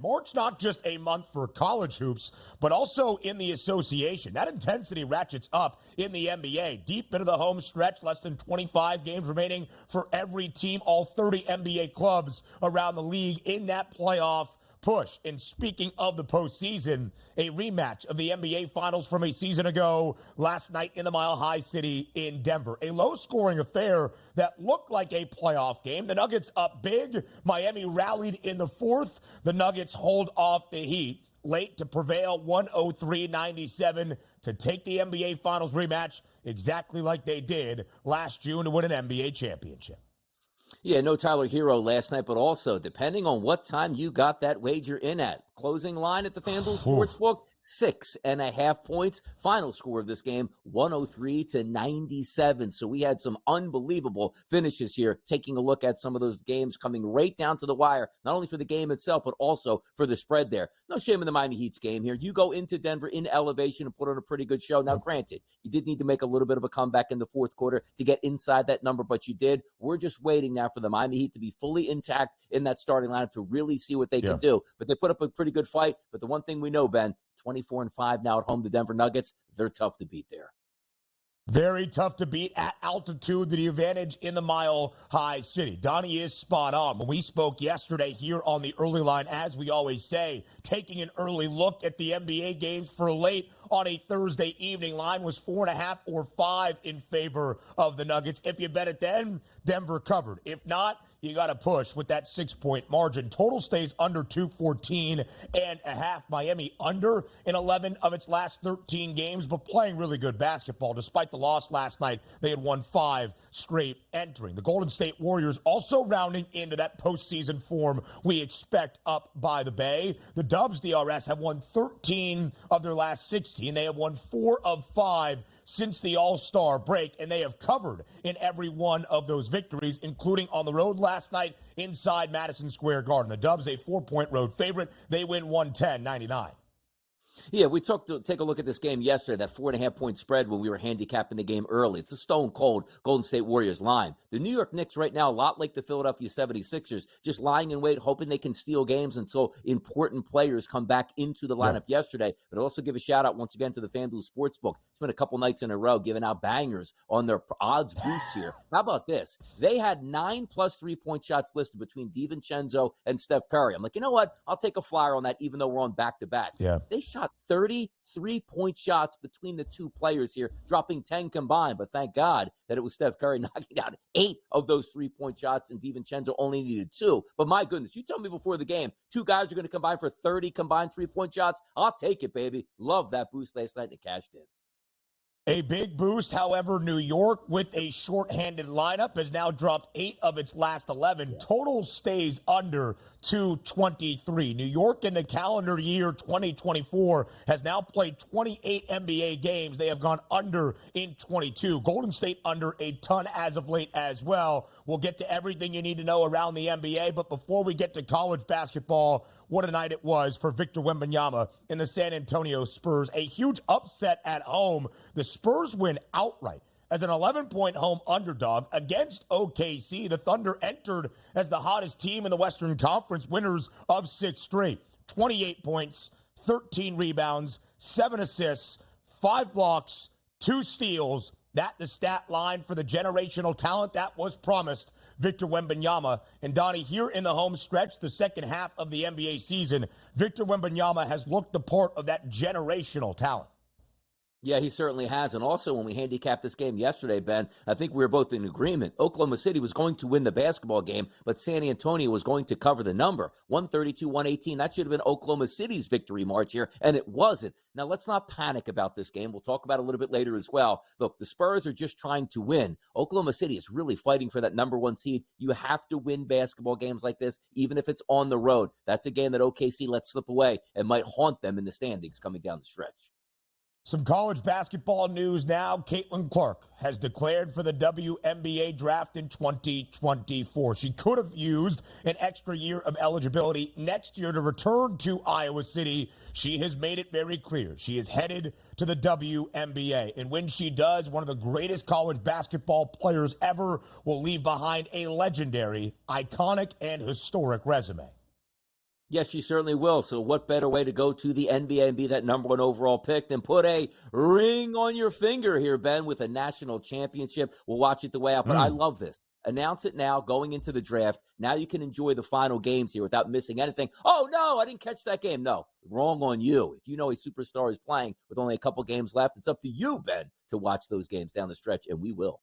March not just a month for college hoops, but also in the association. That intensity ratchets up in the NBA. Deep into the home stretch, less than 25 games remaining for every team, all 30 NBA clubs around the league in that playoff push. And speaking of the postseason, a rematch of the NBA Finals from a season ago last night in the Mile High City in Denver. A low-scoring affair that looked like a playoff game. The Nuggets up big. Miami rallied in the fourth. The Nuggets hold off the Heat late to prevail 103-97 to take the NBA Finals rematch exactly like they did last June to win an NBA championship. Yeah, no Tyler Hero last night, but also depending on what time you got that wager in at. Closing line at the FanDuel Sportsbook, 6.5 points. Final score of this game, 103-97. So we had some unbelievable finishes here, taking a look at some of those games coming right down to the wire, not only for the game itself, but also for the spread there. No shame in the Miami Heat's game here. You go into Denver in elevation and put on a pretty good show. Now, granted, you did need to make a little bit of a comeback in the fourth quarter to get inside that number, but you did. We're just waiting now for the Miami Heat to be fully intact in that starting lineup to really see what they can do. But they put up a pretty good fight. But the one thing we know, Ben, 24-5 now at home, the Denver Nuggets, they're tough to beat there. Very tough to beat at altitude, the advantage in the Mile High City. Donnie is spot on. When we spoke yesterday here on the early line, as we always say, taking an early look at the NBA games for late on a Thursday evening, line was 4.5 or 5 in favor of the Nuggets. If you bet it then, Denver covered. If not, you got to push with that 6-point margin. Total stays under 214.5. Miami under in 11 of its last 13 games, but playing really good basketball. Despite the loss last night, they had won 5 straight entering. The Golden State Warriors also rounding into that postseason form we expect up by the Bay. The Dubs, DRS, have won 13 of their last 16. They have won 4 of 5 since the All-Star break, and they have covered in every one of those victories, including on the road last night inside Madison Square Garden. The Dubs, a 4-point road favorite. They win 110-99. Yeah, we take a look at this game yesterday, that 4.5-point spread when we were handicapping the game early. It's a stone-cold Golden State Warriors line. The New York Knicks right now, a lot like the Philadelphia 76ers, just lying in wait, hoping they can steal games until important players come back into the lineup yesterday. But I'll also give a shout-out once again to the FanDuel Sportsbook. It's been a couple nights in a row giving out bangers on their odds boosts here. How about this? They had 9+ 3-point shots listed between DiVincenzo and Steph Curry. I'm like, you know what? I'll take a flyer on that even though we're on back-to-backs. Yeah. They shot 33-point shots between the two players here, dropping 10 combined. But thank God that it was Steph Curry knocking down 8 of those 3-point shots, and DiVincenzo only needed 2. But my goodness, you told me before the game, 2 guys are going to combine for 30 combined 3-point shots. I'll take it, baby. Love that boost last night and it cashed in. A big boost, however, New York with a shorthanded lineup has now dropped 8 of its last 11. Total stays under 223. New York in the calendar year 2024 has now played 28 NBA games. They have gone under in 22. Golden State under a ton as of late as well. We'll get to everything you need to know around the NBA, but before we get to college basketball, what a night it was for Victor Wembanyama in the San Antonio Spurs. A huge upset at home. The Spurs win outright as an 11-point home underdog against OKC. The Thunder entered as the hottest team in the Western Conference, winners of 6 straight. 28 points, 13 rebounds, 7 assists, 5 blocks, 2 steals. That the stat line for the generational talent that was promised, Victor Wembanyama. And Donnie, here in the home stretch, the second half of the NBA season, Victor Wembanyama has looked the part of that generational talent. Yeah, he certainly has. And also, when we handicapped this game yesterday, Ben, I think we were both in agreement. Oklahoma City was going to win the basketball game, but San Antonio was going to cover the number. 132-118. That should have been Oklahoma City's victory march here, and it wasn't. Now, let's not panic about this game. We'll talk about it a little bit later as well. Look, the Spurs are just trying to win. Oklahoma City is really fighting for that number 1 seed. You have to win basketball games like this, even if it's on the road. That's a game that OKC lets slip away and might haunt them in the standings coming down the stretch. Some college basketball news now. Caitlin Clark has declared for the WNBA Draft in 2024. She could have used an extra year of eligibility next year to return to Iowa City. She has made it very clear. She is headed to the WNBA. And when she does, one of the greatest college basketball players ever will leave behind a legendary, iconic, and historic resume. Yes, she certainly will. So what better way to go to the NBA and be that number 1 overall pick than put a ring on your finger here, Ben, with a national championship. We'll watch it the way out, but I love this. Announce it now going into the draft. Now you can enjoy the final games here without missing anything. Oh, no, I didn't catch that game. No, wrong on you. If you know a superstar is playing with only a couple games left, it's up to you, Ben, to watch those games down the stretch, and we will.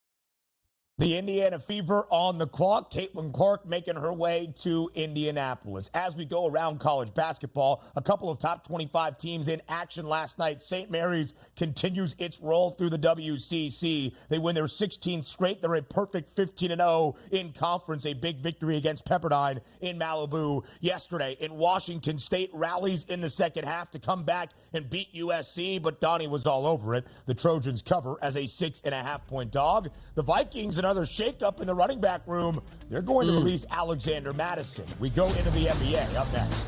The Indiana Fever on the clock. Caitlin Clark making her way to Indianapolis. As we go around college basketball, a couple of top 25 teams in action last night. St. Mary's continues its roll through the WCC. They win their 16th straight. They're a perfect 15-0 in conference. A big victory against Pepperdine in Malibu yesterday. In Washington State, rallies in the second half to come back and beat USC, but Donnie was all over it. The Trojans cover as a 6.5-point dog. The Vikings, another shakeup in the running back room. They're going to release Alexander Madison. We go into the NBA up next.